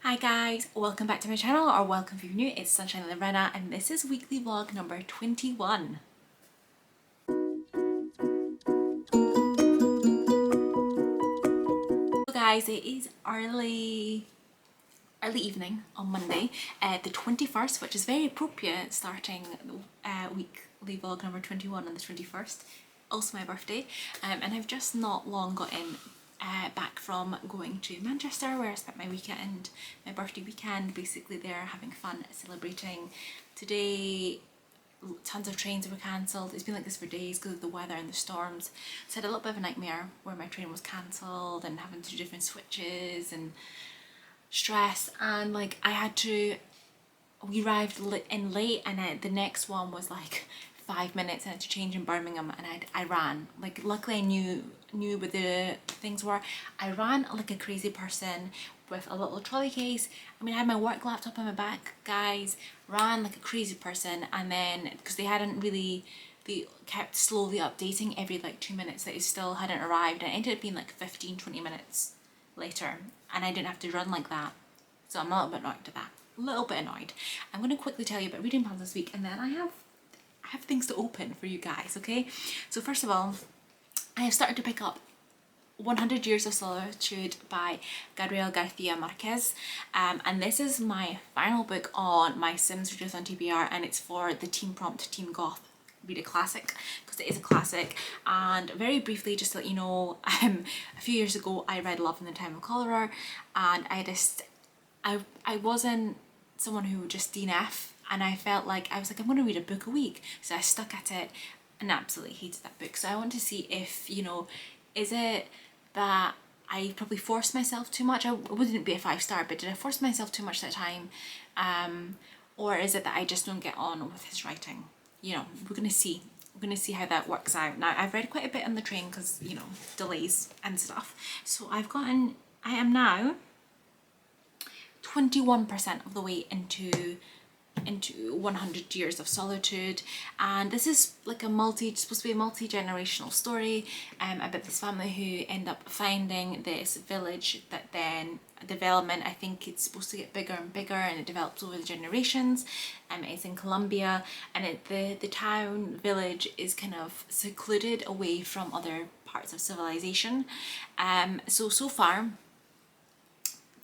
Hi guys, welcome back to my channel, or welcome if you're new. It's Sunshine Lorena and this is weekly vlog number 21. So guys, it is early evening on Monday, the 21st, which is very appropriate, starting weekly vlog number 21 on the 21st. Also my birthday, and I've just not long gotten back from going to Manchester, where I spent my weekend, my birthday weekend, basically there having fun, celebrating. Today tons of trains were cancelled. It's been like this for days because of the weather and the storms. So I had a little bit of a nightmare where my train was cancelled and having to do different switches and stress, and like we arrived in late, and the next one was like 5 minutes and I had to change in Birmingham, and I ran. Like luckily I knew where the things were. I ran like a crazy person with a little trolley case. I mean, I had my work laptop on my back, guys. Ran like a crazy person, and then because they kept slowly updating every like 2 minutes that it still hadn't arrived, and it ended up being like 15-20 minutes later, and I didn't have to run like that. So I'm a little bit annoyed at that. A little bit annoyed. I'm going to quickly tell you about reading plans this week, and then I have things to open for you guys, okay? So first of all, I have started to pick up 100 Years of Solitude by Gabriel Garcia Marquez, and this is my final book on my Sims Readathon TBR, and it's for the Team Prompt Team Goth Read a Classic, because it is a classic. And very briefly, just to let you know, a few years ago I read Love in the Time of Cholera, and I wasn't someone who would just DNF, and I felt like I was like, I'm going to read a book a week, so I stuck at it and absolutely hated that book. So I want to see if, you know, is it that I probably forced myself too much? I wouldn't be a 5-star, but did I force myself too much that time, or is it that I just don't get on with his writing? You know, we're gonna see how that works out. Now I've read quite a bit on the train because, you know, delays and stuff, so I am now 21% of the way into 100 Years of Solitude, and this is like supposed to be a multi-generational story about this family who end up finding this village that then development, I think it's supposed to get bigger and bigger, and it develops over the generations. It's in Colombia, and the town village is kind of secluded away from other parts of civilization. So far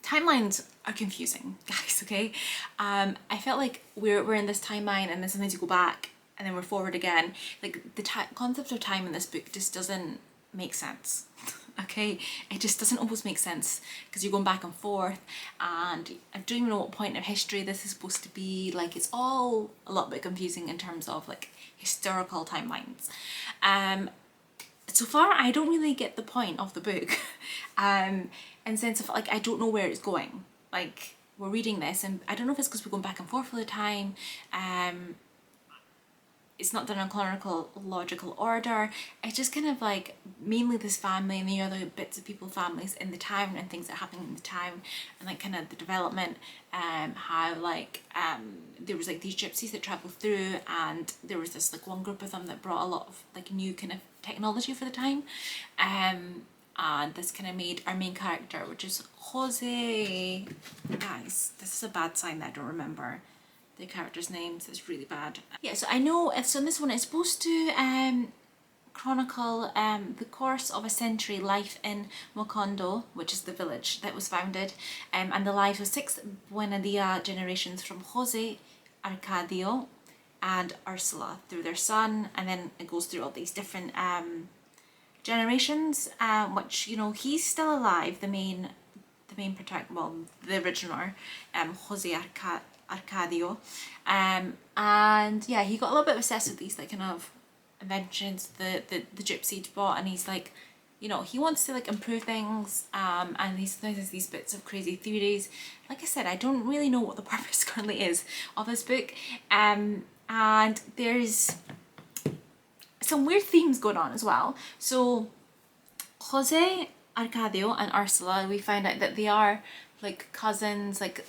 timelines are confusing, guys, okay? I felt like we're in this timeline, and then sometimes you go back and then we're forward again. Like the concept of time in this book just doesn't make sense. Okay, it just doesn't always make sense because you're going back and forth, and I don't even know what point of history this is supposed to be. Like, it's all a little bit confusing in terms of like historical timelines. So far I don't really get the point of the book, in sense of like I don't know where it's going. Like, we're reading this and I don't know if it's because we're going back and forth all the time. It's not done in chronological order. It's just kind of like mainly this family and the other bits of people, families in the town, and things that happen in the town, and like kind of the development, how like there was like these gypsies that traveled through, and there was this like one group of them that brought a lot of like new kind of technology for the time, and this kind of made our main character, which is Jose. Guys, this is a bad sign that I don't remember the characters' names. It's really bad. Yeah, so I know, so in this one it's supposed to chronicle the course of a century life in Mocondo, which is the village that was founded, and the lives of 6 Buendia generations from Jose, Arcadio and Ursula through their son, and then it goes through all these different generations, which, you know, he's still alive, the main protagonist, well, the original, Jose Arcadio, and yeah, he got a little bit obsessed with these like kind of inventions the gypsy bought, and he's like, you know, he wants to like improve things, and he sometimes has these bits of crazy theories. Like I said, I don't really know what the purpose currently is of this book, and there's some weird themes going on as well. So Jose Arcadio and Ursula, we find out that they are like cousins, like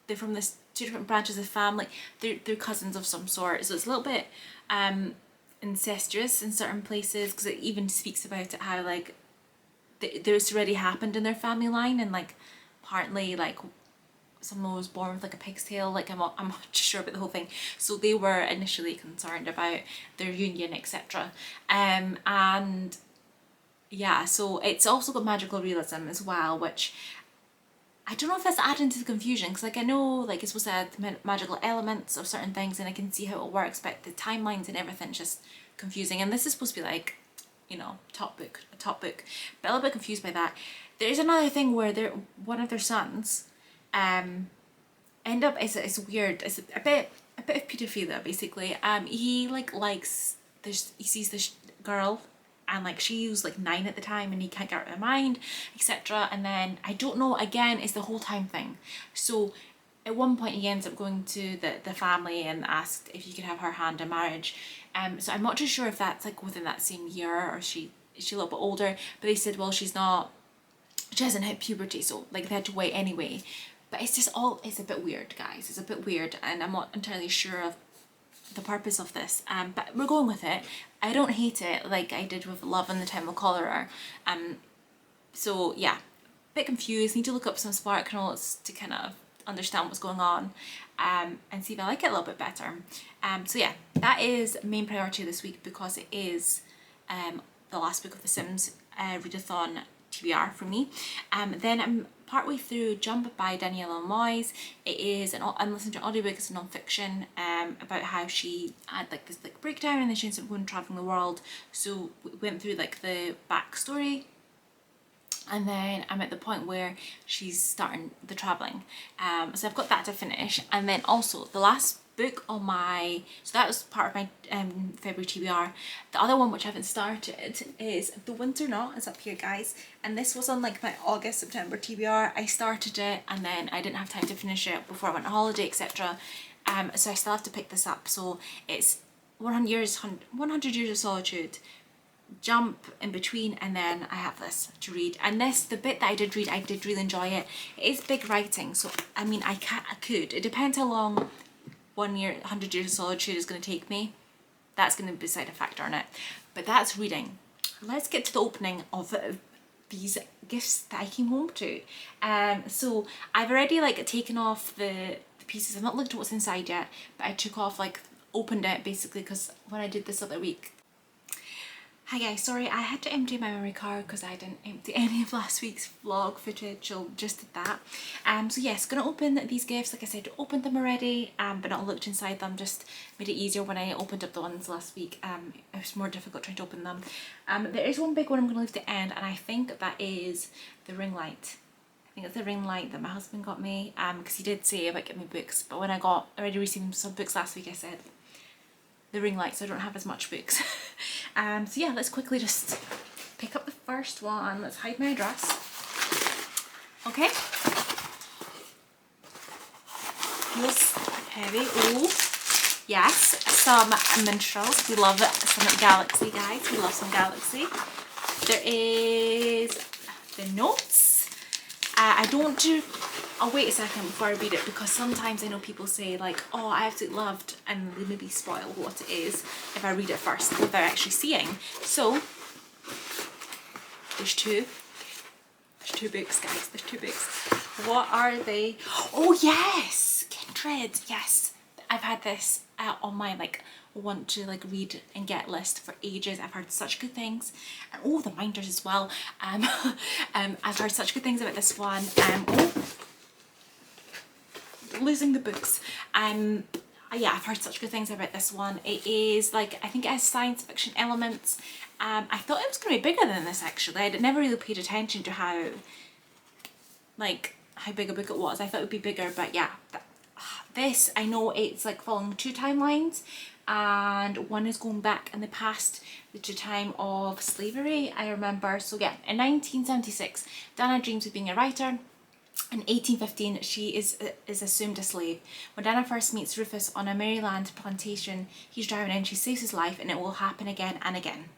they're from this 2 different branches of family. They're cousins of some sort, so it's a little bit incestuous in certain places, because it even speaks about it, how like this already happened in their family line, and like apparently like someone was born with like a pig's tail, like I'm not sure about the whole thing. So they were initially concerned about their union, etc. And yeah, so it's also got magical realism as well, which I don't know if that's adding to the confusion, because like I know like it's supposed to add magical elements of certain things and I can see how it works, but the timelines and everything's just confusing. And this is supposed to be like, you know, a top book, but a little bit confused by that. There is another thing where one of their sons end up, it's weird, it's a bit of pedophilia basically. He like likes this, he sees this girl and like she was like 9 at the time and he can't get out of her mind, etc. And then I don't know, again, it's the whole time thing. So at one point he ends up going to the family and asked if he could have her hand in marriage. So I'm not too sure if that's like within that same year or is she a little bit older, but they said, well, she hasn't hit puberty, so like they had to wait anyway. But it's just it's a bit weird, guys, it's a bit weird, and I'm not entirely sure of the purpose of this, but we're going with it. I don't hate it like I did with Love in the Time of Cholera. So yeah, a bit confused, need to look up some spark notes to kind of understand what's going on, and see if I like it a little bit better. So yeah, that is main priority this week because it is the last book of the Sims Readathon TBR for me. Then I'm partway through Jump by Daniela Moyes. It is I'm listening to an audiobook. It's a non-fiction about how she had like this like breakdown and then she ends up going traveling the world. So we went through like the backstory, and then I'm at the point where she's starting the traveling. So I've got that to finish, and then also the last book on my, so that was part of my February TBR. The other one which I haven't started is The Winter Knot. It's up here, guys, and this was on like my August September TBR. I started it and then I didn't have time to finish it before I went on holiday, etc. So I still have to pick this up. So it's 100 Years of Solitude, Jump in between, and then I have this to read. And this, the bit that I did read, I did really enjoy it. It is big writing, so I mean I could, it depends how long 100 Years of Solitude is going to take me. That's going to decide a factor on it, but that's reading. Let's get to the opening of these gifts that I came home to. So I've already like taken off the pieces. I've not looked at what's inside yet, but I took off, like opened it basically, because when I did this other week. Hi guys, sorry, I had to empty my memory card because I didn't empty any of last week's vlog footage, so just did that. So yes, gonna open these gifts. Like I said, opened them already, but not looked inside them. Just made it easier when I opened up the ones last week. It was more difficult trying to open them. There is one big one I'm gonna leave to end, and I think that is the ring light. I think it's the ring light that my husband got me, because he did say about getting me books, but when I already received some books last week, I said the ring light, so I don't have as much books. So yeah, let's quickly just pick up the first one. Let's hide my address. Okay. Feels heavy. Oh, yes, some minstrels. We love some Galaxy, guys. We love some Galaxy. There is the notes. I'll wait a second before I read it, because sometimes I know people say like, oh, I absolutely loved, and they maybe spoil what it is if I read it first without actually seeing. So there's two books, guys. There's 2 books. What are they? Oh yes, Kindred. Yes, I've had this on my like want to like read and get list for ages. I've heard such good things, and oh, the minders as well. I've heard such good things about this one. Losing the books. Yeah, I've heard such good things about this one. It is like, I think it has science fiction elements. I thought it was going to be bigger than this actually. I never really paid attention to how big a book it was. I thought it would be bigger, but yeah. This, I know it's like following 2 timelines, and one is going back in the past to time of slavery, I remember. So yeah, in 1976, Dana dreams of being a writer. In 1815, she is assumed a slave. When Dana first meets Rufus on a Maryland plantation, he's drowning, she saves his life, and it will happen again and again.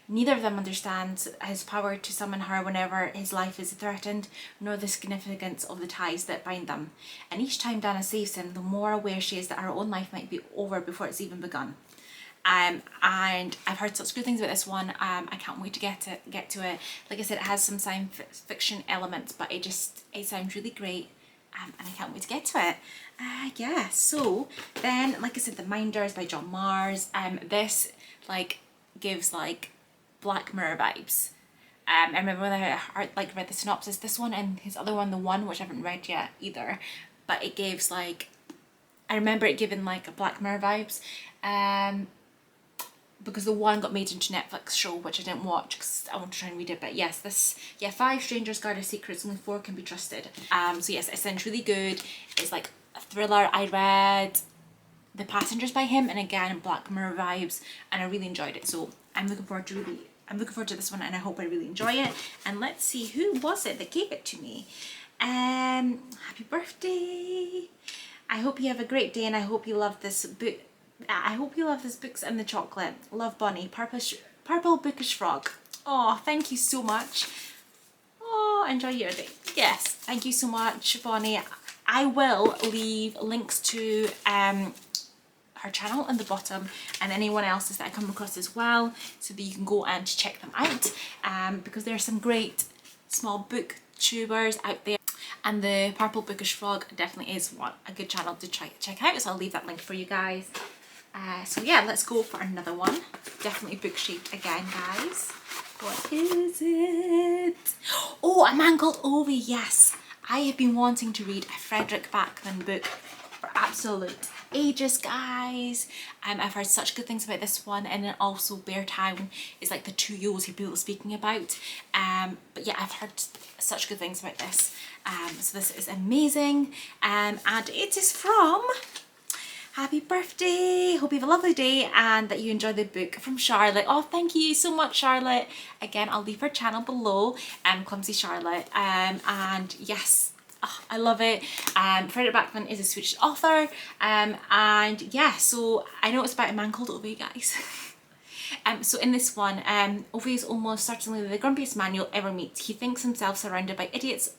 Neither of them understands his power to summon her whenever his life is threatened, nor the significance of the ties that bind them. And each time Dana saves him, the more aware she is that her own life might be over before it's even begun. And I've heard such good things about this one. I can't wait to get to it. Like I said, it has some science fiction elements, but it sounds really great. and I can't wait to get to it. Yeah, so then, like I said, The Minders by John Mars. This like gives like Black Mirror vibes. I remember when I read the synopsis, this one and his other one, The One, which I haven't read yet either, but it gives like, I remember it giving like a Black Mirror vibes, because The One got made into a Netflix show, which I didn't watch because I want to try and read it. But yes, this, yeah, 5 strangers guard a secrets, only 4 can be trusted. So yes, it sounds really good. It's like a thriller. I read The Passengers by him, and again, Black Mirror vibes, and I really enjoyed it. So I'm looking forward to this one, and I hope I really enjoy it. And let's see, who was it that gave it to me? Happy birthday! I hope you have a great day, and I hope you love this book. I hope you love this Books and the Chocolate. Love, Bonnie. Purple Bookish Frog. Oh, thank you so much. Oh, enjoy your day. Yes, thank you so much, Bonnie. I will leave links to her channel in the bottom, and anyone else's that I come across as well, so that you can go and check them out, because there are some great small booktubers out there, and the Purple Bookish Frog definitely is a good channel to check out, so I'll leave that link for you guys. So yeah, let's go for another one. Definitely book shaped again, guys. What is it? Oh, A Man Called Ove. Yes, I have been wanting to read a Frederick Backman book for absolute ages, guys. I've heard such good things about this one, and then also Bear Town is like the 2 Yo's who people are speaking about. But yeah, I've heard such good things about this. So this is amazing, and it is from Happy Birthday! Hope you have a lovely day and that you enjoy the book, from Charlotte. Oh, thank you so much, Charlotte. Again, I'll leave her channel below, Clumsy Charlotte. And yes, oh, I love it. Frederick Backman is a Swedish author. And yeah, so I know it's about a man called Ove, guys. So in this one, Ove is almost certainly the grumpiest man you'll ever meet. He thinks himself surrounded by idiots,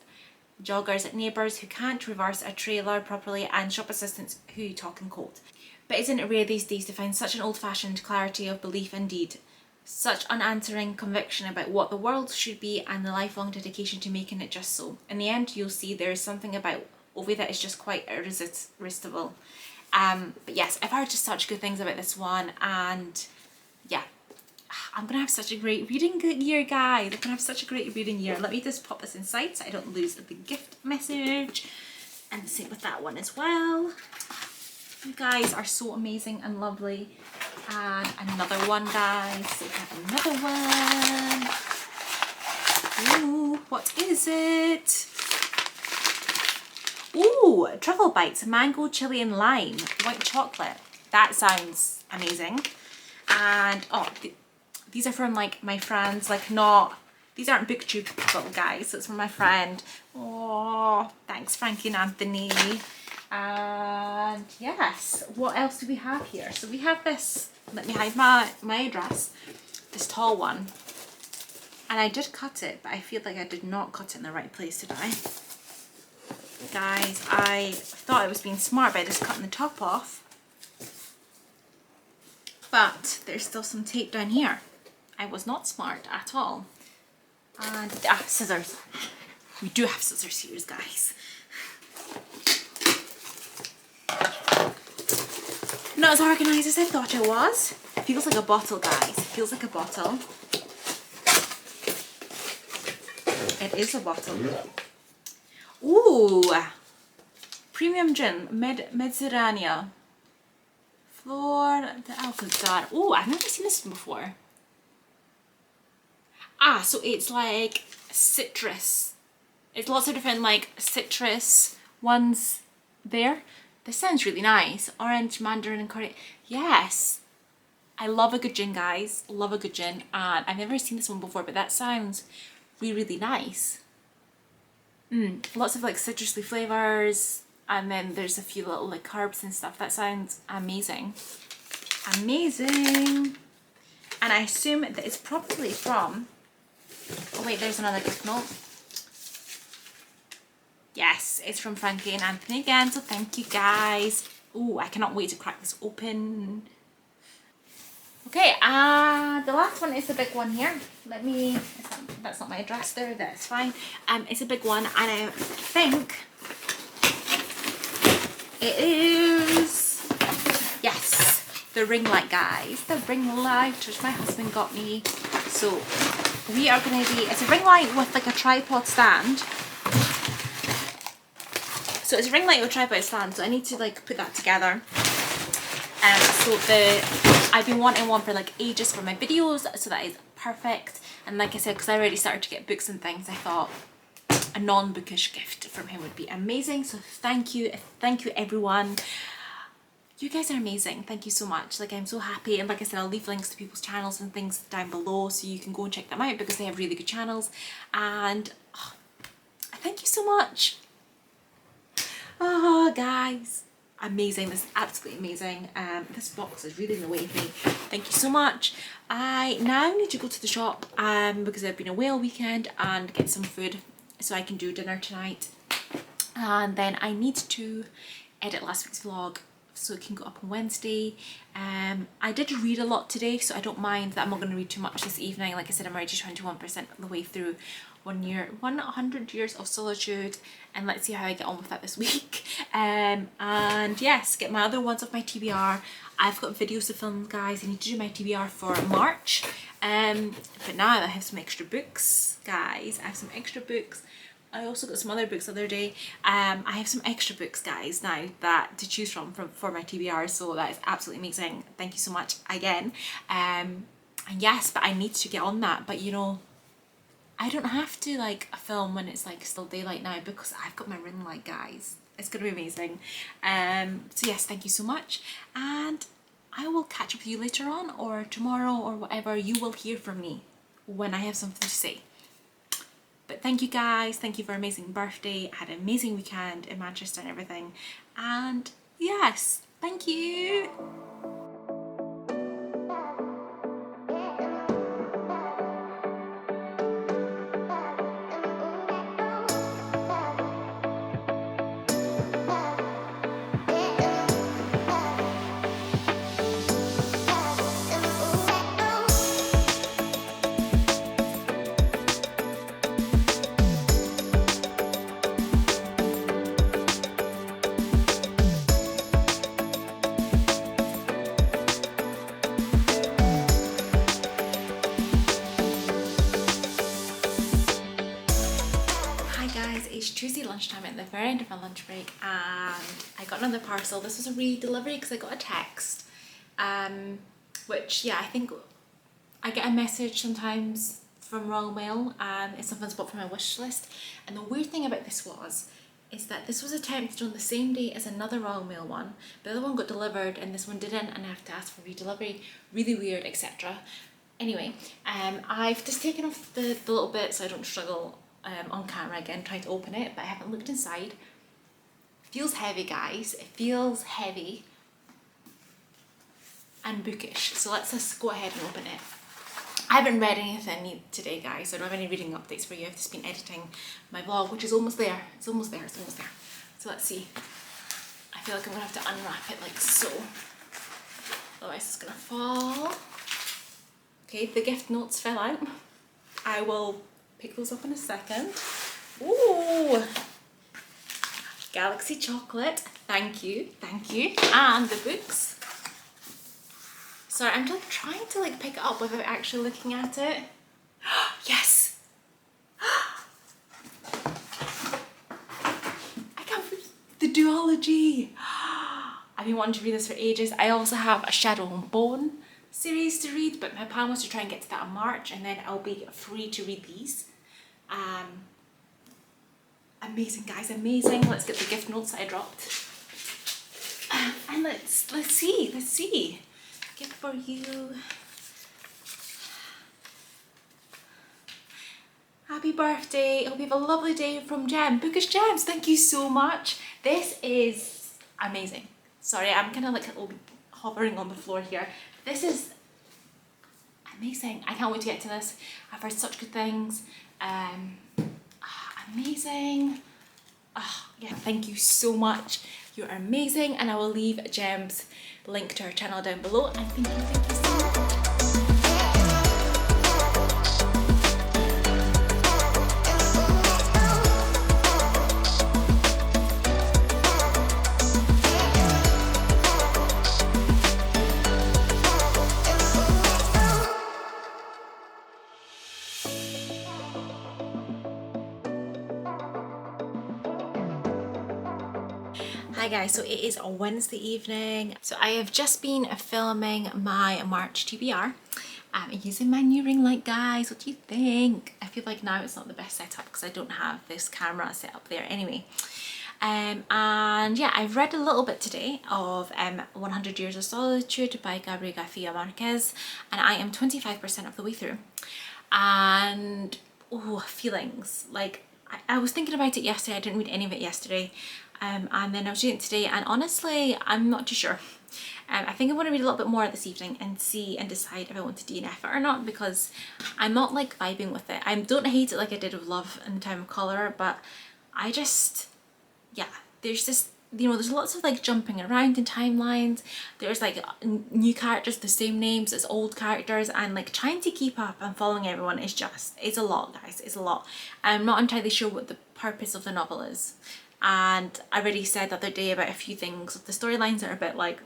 joggers, neighbours who can't reverse a trailer properly, and shop assistants who talk in code. But isn't it rare these days to find such an old-fashioned clarity of belief and deed, such unanswering conviction about what the world should be, and the lifelong dedication to making it just so? In the end, you'll see there is something about Ove that is just quite irresistible. But yes, I've heard just such good things about this one, and yeah, I'm gonna have such a great reading year, guys. I'm gonna have such a great reading year. Let me just pop this inside so I don't lose the gift message. And the same with that one as well. You guys are so amazing and lovely. And another one, guys. So we have another one. Ooh, what is it? Ooh, Truffle Bites, mango, chili and lime, white chocolate. That sounds amazing. And oh, these are from like my friends, like not, these aren't booktube people, guys, so it's from my friend. Oh, thanks Frankie and Anthony. And yes, what else do we have here? So we have this, let me hide my address, this tall one. And I did cut it, but I feel like I did not cut it in the right place, did I? Guys, I thought I was being smart by just cutting the top off. But there's still some tape down here. I was not smart at all. And scissors. We do have scissors here, guys. Not as organised as I thought it was. It feels like a bottle, guys. It feels like a bottle. It is a bottle. Ooh! Premium gin, Mediterranean. Flor de Alcazar. Oh, I've never seen this one before. So it's like citrus. It's lots of different like citrus ones there. This sounds really nice. Orange, mandarin and curry. Yes. I love a good gin, guys. Love a good gin. And I've never seen this one before, but that sounds really, really nice. Lots of like citrusy flavours. And then there's a few little like herbs and stuff. That sounds amazing. Amazing. And I assume that it's probably from, oh wait, there's another gift note. Yes, it's from Frankie and Anthony again, so thank you guys. Oh, I cannot wait to crack this open. Okay, the last one is the big one here. Let me, that's not my address there, that's fine. It's a big one, and I think It is, yes, the ring light, guys. The ring light, which my husband got me. So we are going to be, it's a ring light with like a tripod stand. So it's a ring light with a tripod stand, so I need to like put that together. I've been wanting one for like ages for my videos, so that is perfect. And like I said, because I already started to get books and things, I thought a non-bookish gift from him would be amazing. So thank you everyone. You guys are amazing. Thank you so much. Like, I'm so happy, and like I said, I'll leave links to people's channels and things down below so you can go and check them out because they have really good channels. And thank you so much. Oh guys, amazing. This is absolutely amazing. This box is really in the way of me. Thank you so much. I now need to go to the shop because I've been away all weekend and get some food so I can do dinner tonight. And then I need to edit last week's vlog so it can go up on Wednesday. I did read a lot today, so I don't mind that I'm not going to read too much this evening. Like I said, I'm already 21% of the way through 100 Years of Solitude, and let's see how I get on with that this week. And yes, get my other ones off my TBR. I've got videos to film, guys. I need to do my TBR for March. But now I have some extra books, guys. I have some extra books. I also got some other books the other day. I have some extra books, guys, now that to choose from for my TBR, so that is absolutely amazing. Thank you so much again. And yes, but I need to get on that. But you know, I don't have to like film when it's like still daylight now because I've got my ring light, guys. It's gonna be amazing. So yes, thank you so much, and I will catch up with you later on or tomorrow or whatever. You will hear from me when I have something to say. But thank you guys, thank you for an amazing birthday. I had an amazing weekend in Manchester and everything. And yes, thank you. Tuesday lunchtime at the very end of my lunch break, and I got another parcel. This was a re-delivery because I got a text, which, yeah, I think I get a message sometimes from Royal Mail and it's something bought from my wish list. And the weird thing about this is that this was attempted on the same day as another Royal Mail one. The other one got delivered and this one didn't, and I have to ask for re-delivery. Really weird, etc. Anyway, I've just taken off the little bit so I don't struggle on camera again trying to open it, but I haven't looked inside. Feels heavy, guys. It feels heavy and bookish. So let's just go ahead and open it. I haven't read anything today, guys, so I don't have any reading updates for you. I've just been editing my vlog, which is almost there. It's almost there, it's almost there. So let's see. I feel like I'm gonna have to unwrap it like so. Otherwise it's gonna fall. Okay, the gift notes fell out. I will pick those up in a second. Ooh! Galaxy chocolate. Thank you, thank you. And the books. Sorry, I'm like trying to like pick it up without actually looking at it. Yes! I can't believe the duology. I've been wanting to read this for ages. I also have a Shadow and Bone series to read, but my plan was to try and get to that in March, and then I'll be free to read these. Amazing, guys, amazing. Let's get the gift notes that I dropped. And let's see. Gift for you. Happy birthday. Hope you have a lovely day from Jem. Bookish Gems, thank you so much. This is amazing. Sorry, I'm kind of like hovering on the floor here. This is amazing. I can't wait to get to this. I've heard such good things. Amazing. Yeah, thank you so much. You're amazing, and I will leave Jem's link to her channel down below. And thank you so much. Hi guys, so it is a Wednesday evening. So I have just been filming my March TBR. Using my new ring light, guys. What do you think? I feel like now it's not the best setup because I don't have this camera set up there anyway. And yeah, I've read a little bit today of 100 Years of Solitude by Gabriel Garcia Marquez, and I am 25% of the way through. And oh, feelings. Like I was thinking about it yesterday. I didn't read any of it yesterday. And then I was reading it today, and honestly, I'm not too sure. I think I want to read a little bit more this evening and see and decide if I want to DNF it or not, because I'm not like vibing with it. I don't hate it like I did with Love in the Time of Cholera, but I just, yeah, there's just, you know, there's lots of like jumping around in timelines. There's like new characters, the same names as old characters, and like trying to keep up and following everyone is just, it's a lot, guys, it's a lot. I'm not entirely sure what the purpose of the novel is. And I already said the other day about a few things. The storylines are a bit like,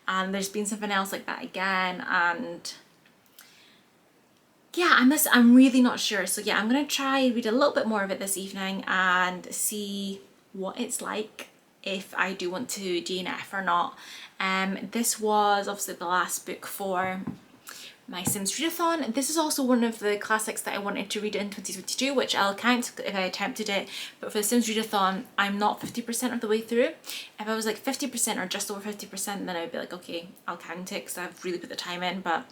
and there's been something else like that again, and yeah, I'm really not sure. So yeah, I'm gonna try read a little bit more of it this evening and see what it's like if I do want to DNF or not. This was obviously the last book for my Sims Readathon. This is also one of the classics that I wanted to read in 2022, which I'll count if I attempted it, but for the Sims Readathon, I'm not 50% of the way through. If I was like 50% or just over 50%, then I'd be like, okay, I'll count it because I've really put the time in, but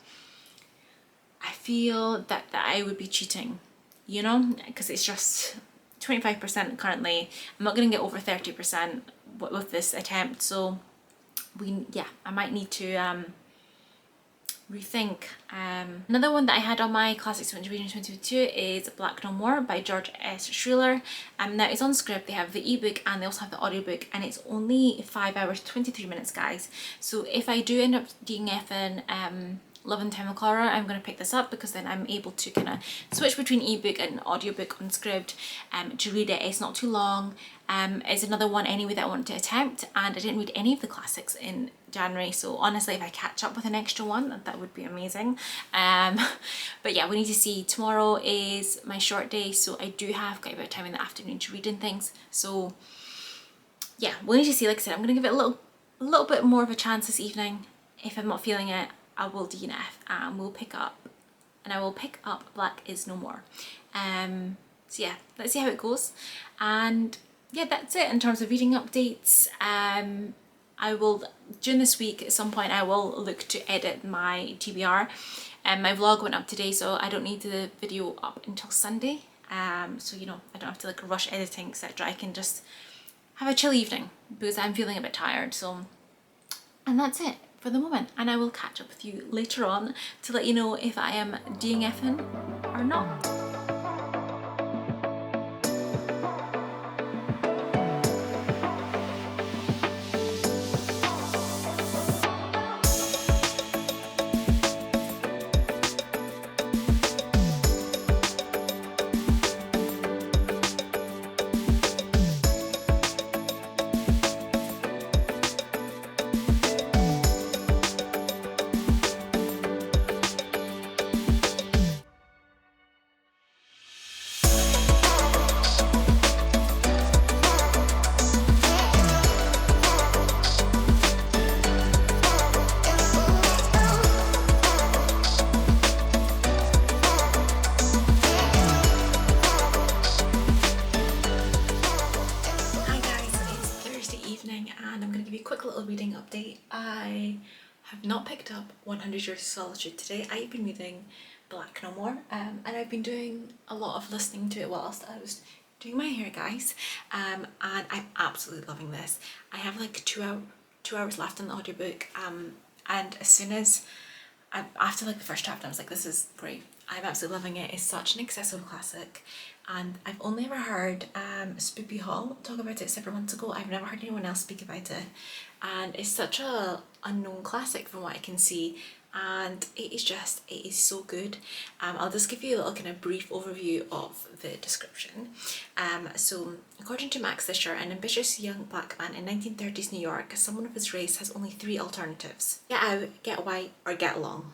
I feel that I would be cheating, you know, because it's just 25% currently. I'm not going to get over 30% with this attempt, so I might need to rethink. Another one that I had on my classics to read in 2022 is Black No More by George S. Schuyler. Now it's on Scribd. They have the ebook and they also have the audiobook, and it's only 5 hours 23 minutes, guys. So if I do end up DNFing Love and Time of Cholera, I'm going to pick this up because then I'm able to kind of switch between ebook and audiobook on Scribd to read it. It's not too long. It's another one anyway that I want to attempt, and I didn't read any of the classics in January, so honestly if I catch up with an extra one, that would be amazing. But yeah, we need to see. Tomorrow is my short day, so I do have quite a bit of time in the afternoon to read and things, so yeah, we'll need to see. Like I said, I'm going to give it a little bit more of a chance this evening. If I'm not feeling it, I will DNF and we'll pick up, and I will pick up Black Is No More. So yeah, let's see how it goes. And yeah, that's it in terms of reading updates. I will, during this week at some point, I will look to edit my TBR. My vlog went up today, so I don't need the video up until Sunday. So you know, I don't have to like rush editing, etc. I can just have a chill evening because I'm feeling a bit tired. So, and that's it for the moment, and I will catch up with you later on to let you know if I am DNFing or not. Reading update. I have not picked up 100 Years of Solitude today. I've been reading Black No More, and I've been doing a lot of listening to it whilst I was doing my hair, guys, and I'm absolutely loving this. I have like two hours left on the audiobook, and as soon as after like the first chapter, I was like, this is great. I'm absolutely loving it. It's such an accessible classic, and I've only ever heard Spoopy Hall talk about it several months ago. I've never heard anyone else speak about it, and it's such a unknown classic from what I can see, and it is so good. I'll just give you a little kind of brief overview of the description. So according to Max Fisher, an ambitious young black man in 1930s New York, someone of his race has only three alternatives: get out, get white, or get along.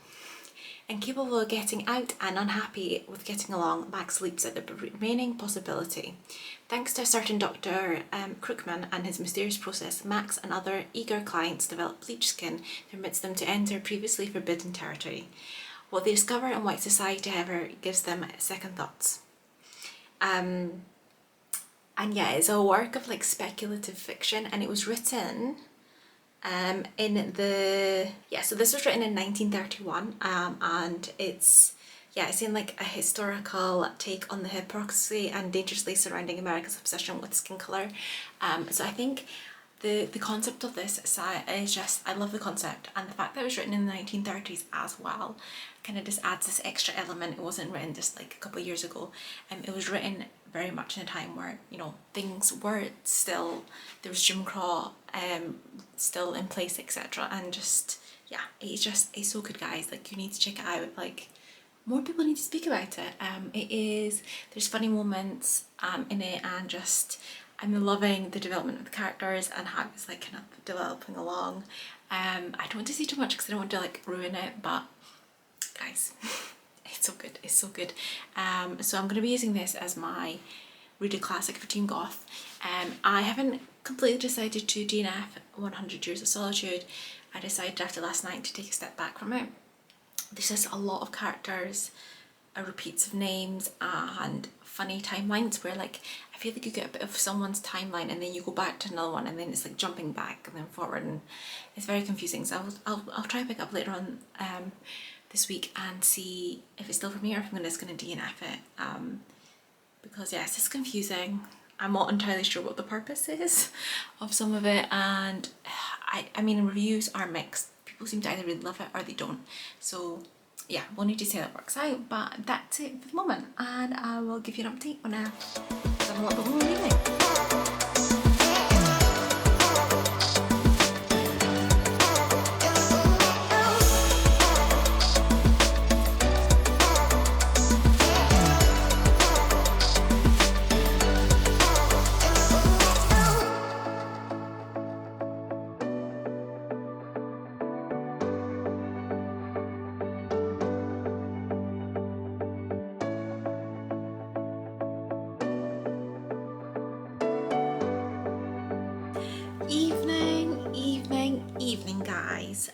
Incapable of getting out and unhappy with getting along, Max leaps at the remaining possibility. Thanks to a certain Dr. Crookman and his mysterious process, Max and other eager clients develop bleached skin that permits them to enter previously forbidden territory. What they discover in white society, however, gives them second thoughts. And yeah, it's a work of like speculative fiction, and it was written so this was written in 1931, and it's in like a historical take on the hypocrisy and dangerously surrounding America's obsession with skin colour. So I think the concept of this is just, I love the concept, and the fact that it was written in the 1930s as well kind of just adds this extra element. It wasn't written just like a couple of years ago. It was written very much in a time where, you know, things were still, there was Jim Crow still in place, etc. And just, yeah, it's so good, guys. Like, you need to check it out. Like, more people need to speak about it. There's funny moments in it, and just, I'm loving the development of the characters and how it's like kind of developing along. I don't want to say too much because I don't want to like ruin it, but guys, it's so good, it's so good. So I'm going to be using this as my read a classic for Team Goth. I haven't completely decided to DNF 100 Years of Solitude. I decided after last night to take a step back from it. There's just a lot of characters, repeats of names, and funny timelines where like I feel like you get a bit of someone's timeline and then you go back to another one, and then it's like jumping back and then forward, and it's very confusing. So I'll try to pick up later on this week and see if it's still for me or if I'm just going to DNF it, because yeah, it's just confusing. I'm not entirely sure what the purpose is of some of it, and I mean, reviews are mixed. People seem to either really love it or they don't. So yeah, we'll need to see how that works out, but that's it for the moment, and I will give you an update when I've done a little bit more reading. Evening guys.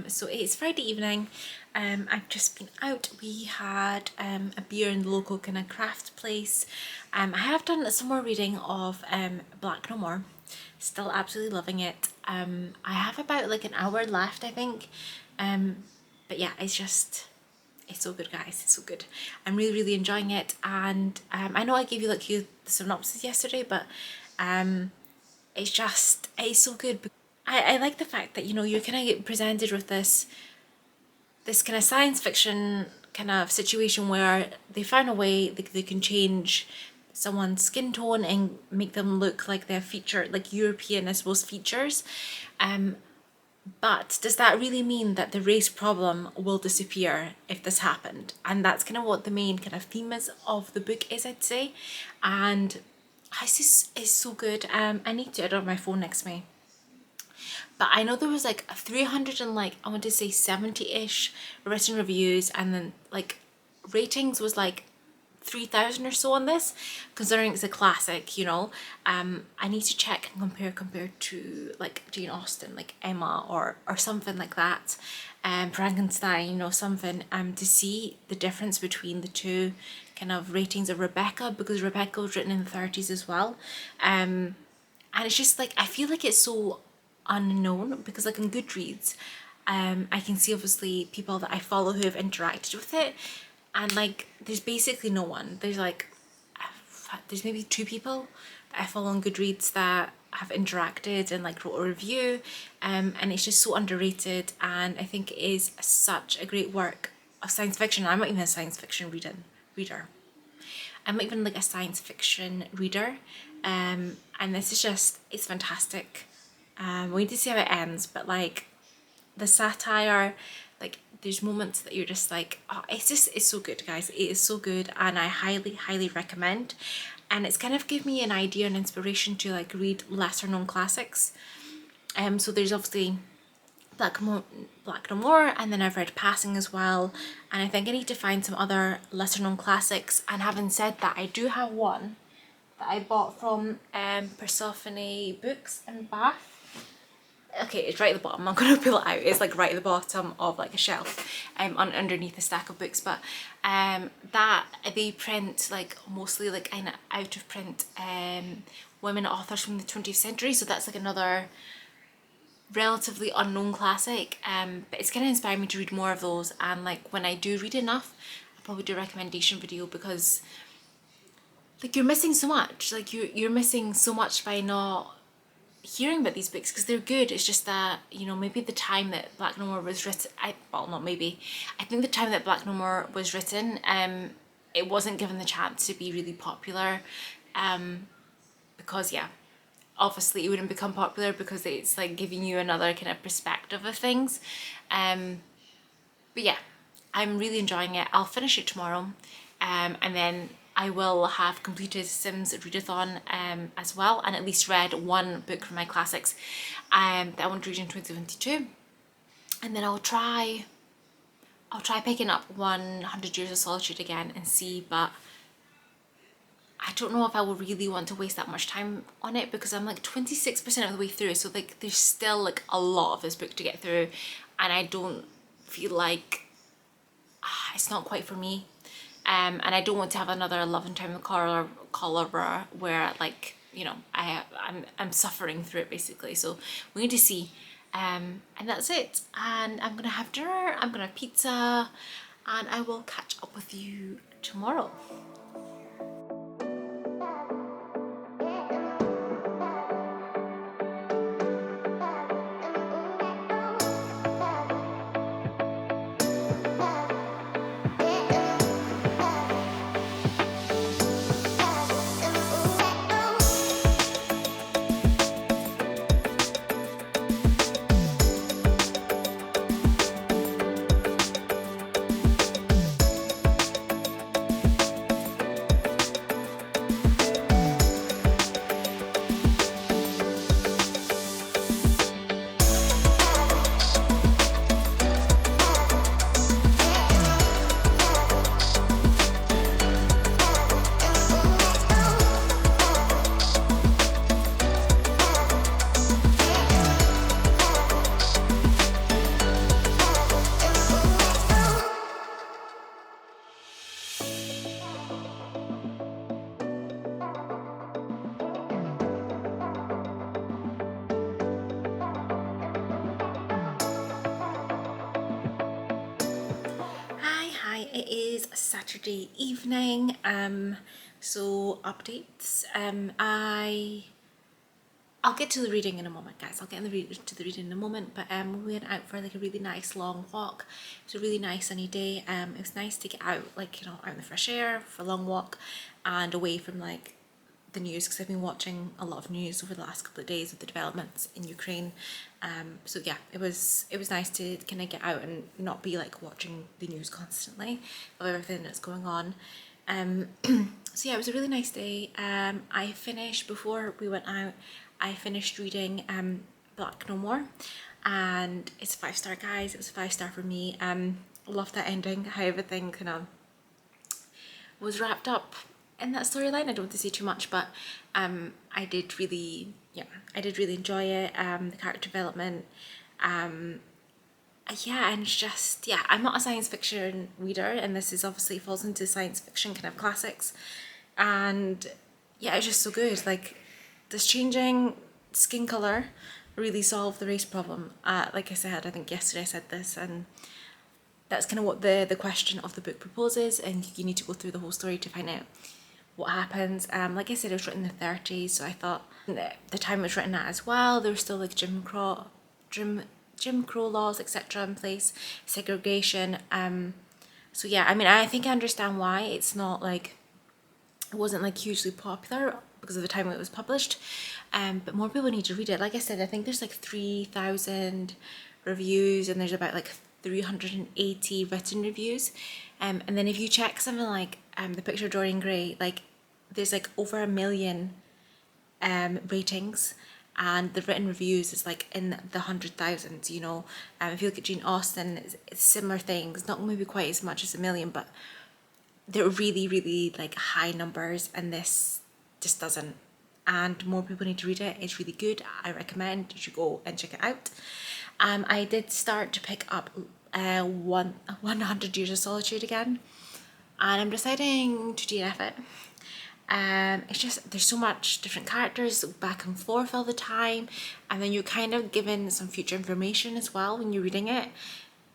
So it's Friday evening. I've just been out. We had a beer in the local kind of craft place. I have done some more reading of Black No More. Still absolutely loving it. I have about like an hour left, I think. But yeah, it's so good, guys. It's so good. I'm really enjoying it, and I know I gave you like the synopsis yesterday, but it's so good. I like the fact that, you know, you're kind of get presented with this kind of science fiction kind of situation where they found a way they can change someone's skin tone and make them look like they're featured, like European, I suppose, features. But does that really mean that the race problem will disappear if this happened? And that's kind of what the main kind of theme is of the book is, I'd say. And this is so good. I need to edit my phone next to me. But I know there was like 300 and like, I want to say 70-ish written reviews, and then like ratings was like 3,000 or so on this, considering it's a classic, you know. I need to check and compare to like Jane Austen, like Emma or something like that, Frankenstein, you know, something, to see the difference between the two kind of ratings of Rebecca, because Rebecca was written in the 30s as well. And it's just like, I feel like it's so unknown, because like on Goodreads, I can see obviously people that I follow who have interacted with it, and like there's basically no one. There's maybe 2 people that I follow on Goodreads that have interacted and like wrote a review, and it's just so underrated, and I think it is such a great work of science fiction. I'm not even a science fiction reader. I'm not even like a science fiction reader, and this is just, it's fantastic. We need to see how it ends, but like the satire, like there's moments that you're just like, oh, it's so good, guys. It is so good, and I highly recommend. And it's kind of give me an idea and inspiration to like read lesser known classics. So there's obviously Black No More, and then I've read Passing as well, and I think I need to find some other lesser known classics. And having said that, I do have one that I bought from Persephone Books in Bath. Okay, it's right at the bottom. I'm gonna pull it out. It's like right at the bottom of like a shelf, underneath a stack of books. But that they print like mostly like kind of out of print women authors from the 20th century. So that's like another relatively unknown classic. But it's gonna inspire me to read more of those. And like when I do read enough, I'll probably do a recommendation video, because like you're missing so much. Like you're missing so much by not hearing about these books, because they're good. It's just that, you know, maybe the time that Black No More was written, I think the time that Black No More was written, it wasn't given the chance to be really popular, because yeah, obviously it wouldn't become popular because it's like giving you another kind of perspective of things. But yeah, I'm really enjoying it. I'll finish it tomorrow, and then I will have completed Sims Readathon as well, and at least read one book from my classics that I want to read in 2022. And then I'll try picking up 100 Years of Solitude again and see, but I don't know if I will really want to waste that much time on it, because I'm like 26% of the way through, so like there's still like a lot of this book to get through, and I don't feel like it's not quite for me. And I don't want to have another 11 time cholera where like, you know, I'm suffering through it basically. So we need to see, and that's it. And I'm gonna have dinner, I'm gonna have pizza, and I will catch up with you tomorrow. Hi, it is Saturday evening. So updates. I'll get to the reading in a moment, guys. I'll get to the reading in a moment. But we went out for like a really nice long walk. It was a really nice sunny day. It was nice to get out, like, you know, out in the fresh air for a long walk and away from like the news, because I've been watching a lot of news over the last couple of days of the developments in Ukraine. So yeah, it was nice to kind of get out and not be like watching the news constantly of everything that's going on. So yeah, it was a really nice day. I finished, before we went out, I finished reading Black No More, and it's a 5-star, guys. It was a 5-star for me. Loved that ending, how everything kind of was wrapped up in that storyline. I don't want to say too much, but I did really enjoy it. The character development, yeah, and just, yeah, I'm not a science fiction reader, and this is obviously falls into science fiction kind of classics, and yeah, it's just so good. Like, this changing skin color really solved the race problem. Like I said, I think yesterday I said this, and that's kind of what the question of the book proposes, and you need to go through the whole story to find out what happens. Like I said, it was written in the 30s, so I thought the time it was written at as well, there was still like Jim Crow laws, etc. in place, segregation. So yeah, I mean, I think I understand why it's not like, it wasn't like hugely popular because of the time it was published, but more people need to read it. Like I said, I think there's like 3,000 reviews, and there's about like 380 written reviews, and then if you check something like the Picture of Dorian Gray, like there's like over 1 million ratings, and the written reviews is like in the 100,000s, you know. If you look at Jane Austen, it's similar things, not maybe quite as much as a million, but they're really, really like high numbers, and this just doesn't. And more people need to read it. It's really good. I recommend you should go and check it out. I did start to pick up 100 Years of Solitude again, and I'm deciding to DNF it. It's just, there's so much different characters back and forth all the time, and then you're kind of given some future information as well when you're reading it.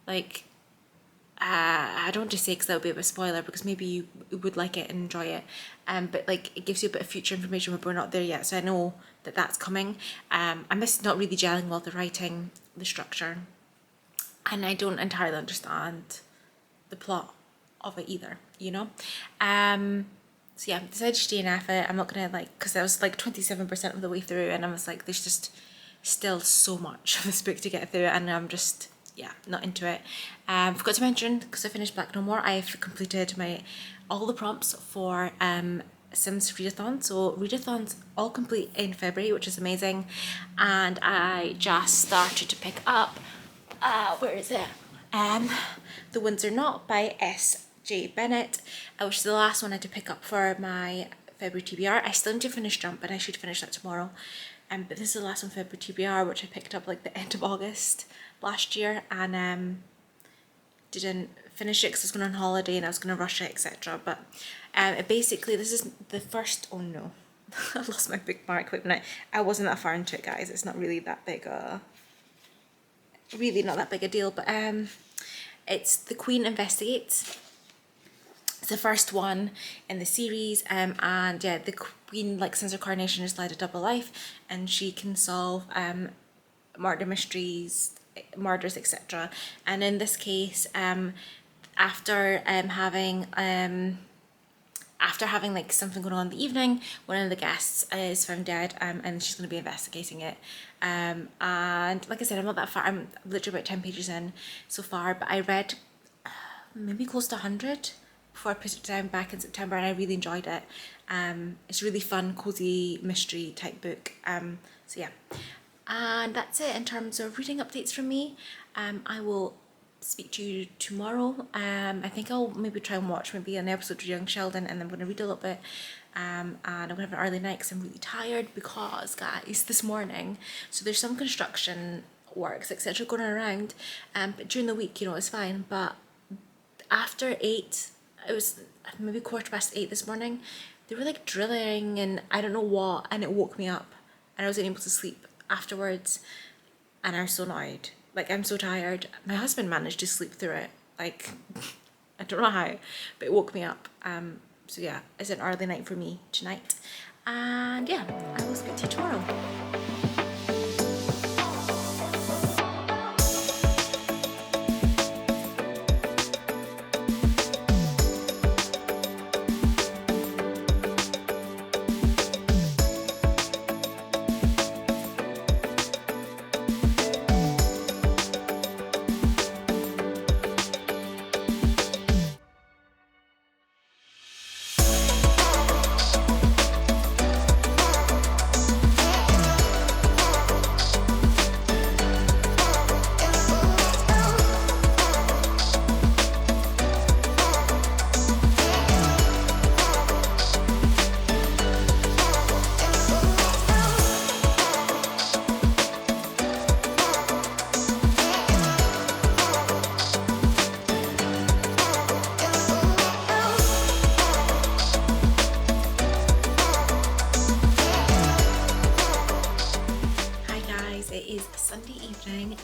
Like, I don't want to say because that would be a bit of a spoiler, because maybe you would like it and enjoy it, but like it gives you a bit of future information, but we're not there yet, so I know that that's coming. I'm just not really gelling well, the writing, the structure, and I don't entirely understand the plot of it either, you know. So yeah, decided to DNF it. I'm not gonna, like, because I was like 27% of the way through, and I was like, there's just still so much of this book to get through, and I'm just, yeah, not into it. Forgot to mention, because I finished Black No More, I've completed all the prompts for Sims Readathon. So Readathon's all complete in February, which is amazing. And I just started to pick up, where is it? The Winds Are Not by S.J. Bennett, which is the last one I had to pick up for my February TBR. I still need to finish Jump, but I should finish that tomorrow. But this is the last one, February TBR, which I picked up like the end of August last year, and didn't finish it because I was going on holiday and I was going to rush it, etc. But basically, this is the first, oh no, I lost my bookmark. Wait a minute, I wasn't that far into it, guys. It's not really that big really not that big a deal, but it's The Queen Investigates. It's the first one in the series, and yeah, the Queen, like, since her coronation, has led a double life, and she can solve murder mysteries, murders, etc. And in this case, after having like something going on in the evening, one of the guests is found dead, and she's going to be investigating it. And like I said, I'm not that far. I'm literally about 10 pages in so far, but I read maybe close to 100 before I put it down back in September, and I really enjoyed it. It's a really fun, cozy mystery type book. So yeah, and that's it in terms of reading updates from me. I will speak to you tomorrow. I think I'll maybe try and watch maybe an episode of Young Sheldon, and I'm going to read a little bit. And I'm going to have an early night because I'm really tired, because, guys, this morning, so there's some construction works, etc. going around, but during the week, you know, it's fine, but after 8, it was maybe 8:15 this morning, they were like drilling and I don't know what, and it woke me up, and I wasn't able to sleep afterwards, and I was so annoyed. Like, I'm so tired. My husband managed to sleep through it, like, I don't know how, but it woke me up. So yeah, it's an early night for me tonight, and yeah, I will speak to you tomorrow.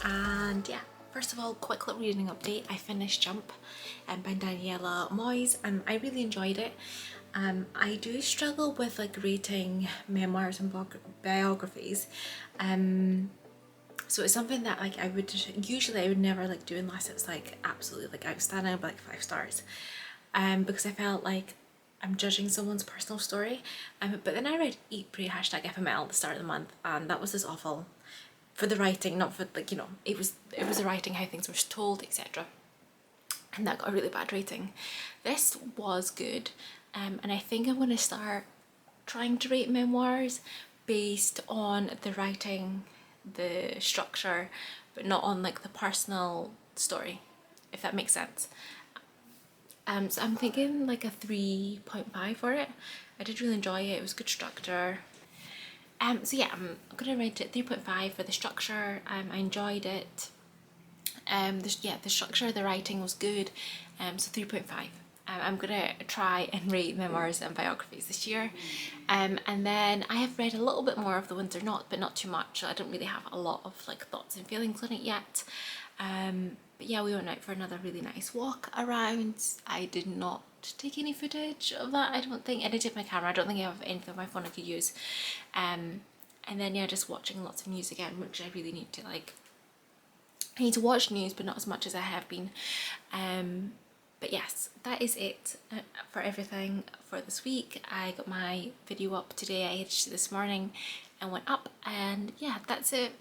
And yeah, first of all, quick little reading update. I finished Jump by Daniela Moyes, and I really enjoyed it. I do struggle with like rating memoirs and biographies, so it's something that like I would never like do unless it's like absolutely like outstanding, but like 5 stars, because I felt like I'm judging someone's personal story. But then I read Eat Pray #FML at the start of the month, and that was just awful for the writing, not for like, you know, it was the writing, how things were told, etc. And that got a really bad rating. This was good, and I think I'm going to start trying to rate memoirs, based on the writing, the structure, but not on like the personal story, if that makes sense. So I'm thinking like a 3.5 for it. I did really enjoy it. It was good structure. So yeah, I'm gonna rate it 3.5 for the structure. I enjoyed it. The structure, the writing was good. So 3.5. I'm gonna try and rate memoirs and biographies this year. And then I have read a little bit more of The Winds Are Not, but not too much. So I don't really have a lot of like thoughts and feelings on it yet. But yeah, we went out for another really nice walk around. I did not take any footage of that, I don't think. I did take my camera. I don't think I have anything on my phone I could use. And then yeah, just watching lots of news again, which I really need to like. I need to watch news, but not as much as I have been. But yes, that is it for everything for this week. I got my video up today. I edited it this morning and went up, and yeah, that's it.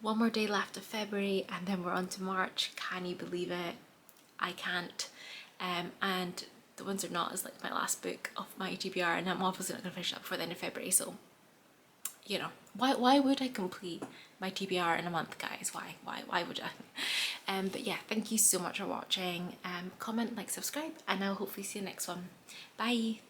One more day left of February and then we're on to March. Can you believe it? I can't. And The Winds Are Not is like my last book of my TBR, and I'm obviously not going to finish it up before the end of February, so you know, why would I complete my TBR in a month, guys? Why would I? But yeah, thank you so much for watching. Comment, like, subscribe, and I'll hopefully see you next one. Bye.